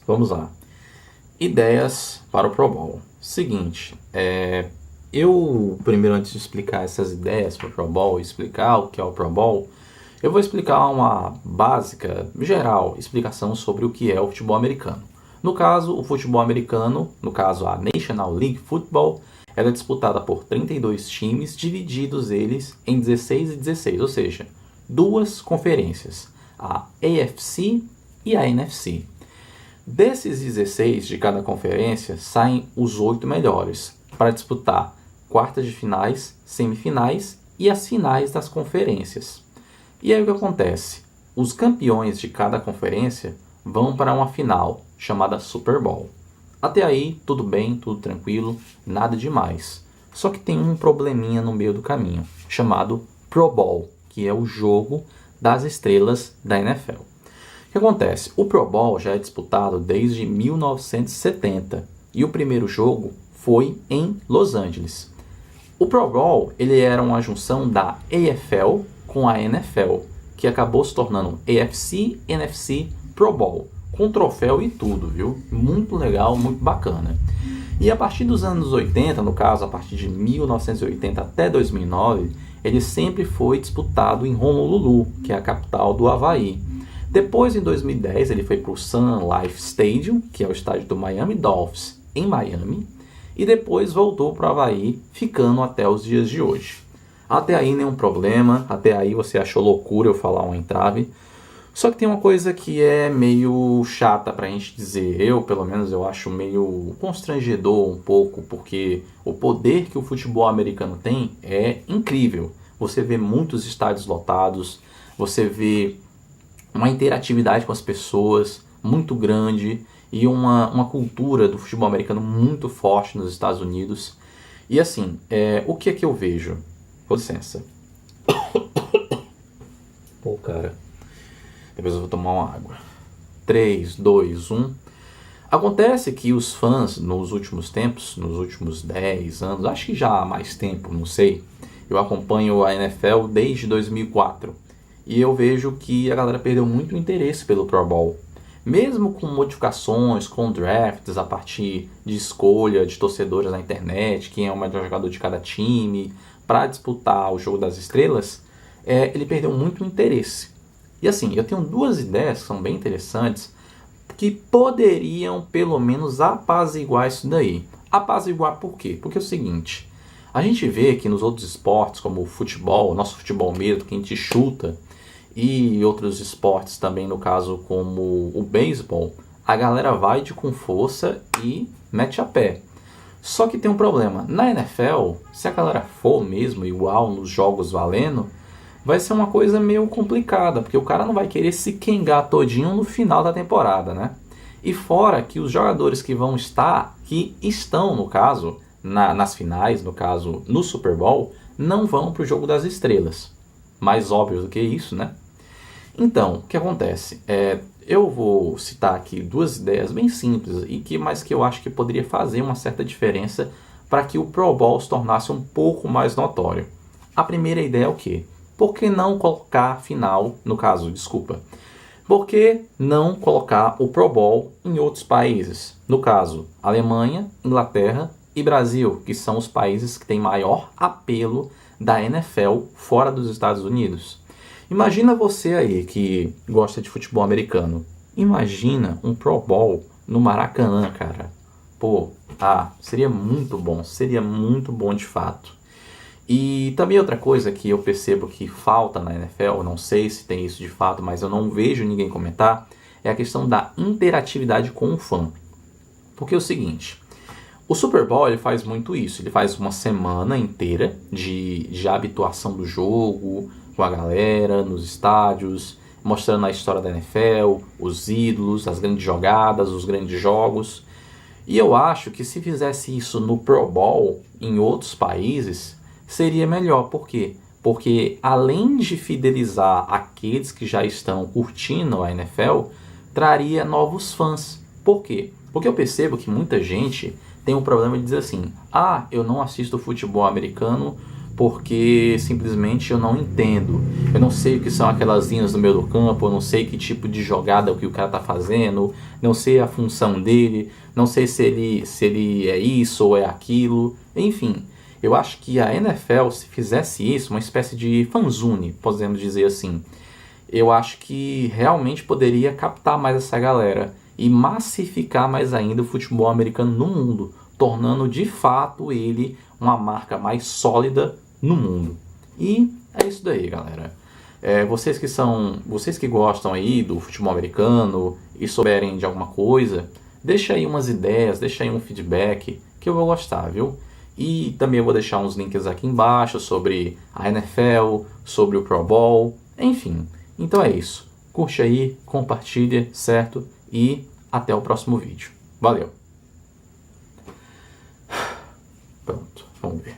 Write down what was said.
Vamos lá. Ideias para o Pro Bowl. Seguinte, eu primeiro, antes de explicar essas ideias para o Pro Bowl, explicar o que é o Pro Bowl, eu vou explicar uma básica, geral, explicação sobre o que é o futebol americano. No caso, o futebol americano, no caso a National League Football, ela é disputada por 32 times, divididos eles em 16 e 16, ou seja, duas conferências, a AFC e a NFC. Desses 16 de cada conferência, saem os 8 melhores para disputar quartas de finais, semifinais e as finais das conferências. E aí o que acontece? Os campeões de cada conferência vão para uma final chamada Super Bowl. Até aí, tudo bem, tudo tranquilo, nada demais. Só que tem um probleminha no meio do caminho, chamado Pro Bowl, que é o jogo das estrelas da NFL. O que acontece? O Pro Bowl já é disputado desde 1970 e o primeiro jogo foi em Los Angeles. O Pro Bowl ele era uma junção da AFL com a NFL, que acabou se tornando AFC, NFC, Pro Bowl, com troféu e tudo, viu? Muito legal, muito bacana. E a partir dos anos 80, no caso, a partir de 1980 até 2009, ele sempre foi disputado em Honolulu, que é a capital do Havaí. Depois, em 2010, ele foi para o Sun Life Stadium, que é o estádio do Miami Dolphins, em Miami, e depois voltou para o Havaí, ficando até os dias de hoje. Até aí nenhum problema, até aí você achou loucura eu falar um entrave. Só que tem uma coisa que é meio chata pra gente dizer, pelo menos eu acho meio constrangedor um pouco, porque o poder que o futebol americano tem é incrível. Você vê muitos estádios lotados, você vê uma interatividade com as pessoas muito grande e uma cultura do futebol americano muito forte nos Estados Unidos. E assim, o que é que eu vejo? Com licença. Pô, cara. Depois eu vou tomar uma água. 3, 2, 1. Acontece que os fãs, nos últimos tempos, nos últimos 10 anos, acho que já há mais tempo, não sei, eu acompanho a NFL desde 2004. E eu vejo que a galera perdeu muito interesse pelo Pro Bowl. Mesmo com modificações, com drafts a partir de escolha de torcedores na internet, quem é o melhor jogador de cada time, para disputar o jogo das estrelas, ele perdeu muito interesse. E assim, eu tenho duas ideias que são bem interessantes, que poderiam pelo menos apaziguar isso daí. Apaziguar por quê? Porque é o seguinte, a gente vê que nos outros esportes, como o futebol, o nosso futebol mesmo, que a gente chuta, e outros esportes também, no caso como o beisebol, a galera vai com força e mete a pé. Só que tem um problema, na NFL, se a galera for mesmo igual nos jogos valendo, vai ser uma coisa meio complicada, porque o cara não vai querer se quengar todinho no final da temporada, né? E fora que os jogadores que vão estar, que estão no caso, nas finais, no caso no Super Bowl, não vão para o jogo das estrelas. Mais óbvio do que isso, né? Então, o que acontece? Eu vou citar aqui duas ideias bem simples, mas que eu acho que poderia fazer uma certa diferença para que o Pro Bowl se tornasse um pouco mais notório. A primeira ideia é o quê? Por que não colocar a final, no caso, desculpa, por que não colocar o Pro Bowl em outros países? No caso, Alemanha, Inglaterra e Brasil, que são os países que têm maior apelo da NFL fora dos Estados Unidos. Imagina você aí que gosta de futebol americano. Imagina um Pro Bowl no Maracanã, cara. Pô, seria muito bom de fato. E também outra coisa que eu percebo que falta na NFL, não sei se tem isso de fato, mas eu não vejo ninguém comentar, é a questão da interatividade com o fã. Porque é o seguinte, o Super Bowl ele faz muito isso, ele faz uma semana inteira de habituação do jogo, com a galera, nos estádios, mostrando a história da NFL, os ídolos, as grandes jogadas, os grandes jogos. E eu acho que se fizesse isso no Pro Bowl, em outros países, seria melhor. Por quê? Porque além de fidelizar aqueles que já estão curtindo a NFL, traria novos fãs. Por quê? Porque eu percebo que muita gente tem um problema de dizer assim, eu não assisto futebol americano porque simplesmente eu não entendo. Eu não sei o que são aquelas linhas no meio do campo, eu não sei que tipo de jogada o que o cara tá fazendo, não sei a função dele, não sei se ele é isso ou é aquilo, enfim. Eu acho que a NFL, se fizesse isso, uma espécie de fanzone, podemos dizer assim, eu acho que realmente poderia captar mais essa galera e massificar mais ainda o futebol americano no mundo, tornando de fato ele uma marca mais sólida no mundo. E é isso daí, galera. Vocês que gostam aí do futebol americano e souberem de alguma coisa, deixa aí umas ideias, deixa aí um feedback que eu vou gostar, viu? E também eu vou deixar uns links aqui embaixo sobre a NFL, sobre o Pro Bowl, enfim. Então é isso. Curte aí, compartilha, certo? E até o próximo vídeo. Valeu! Pronto, vamos ver.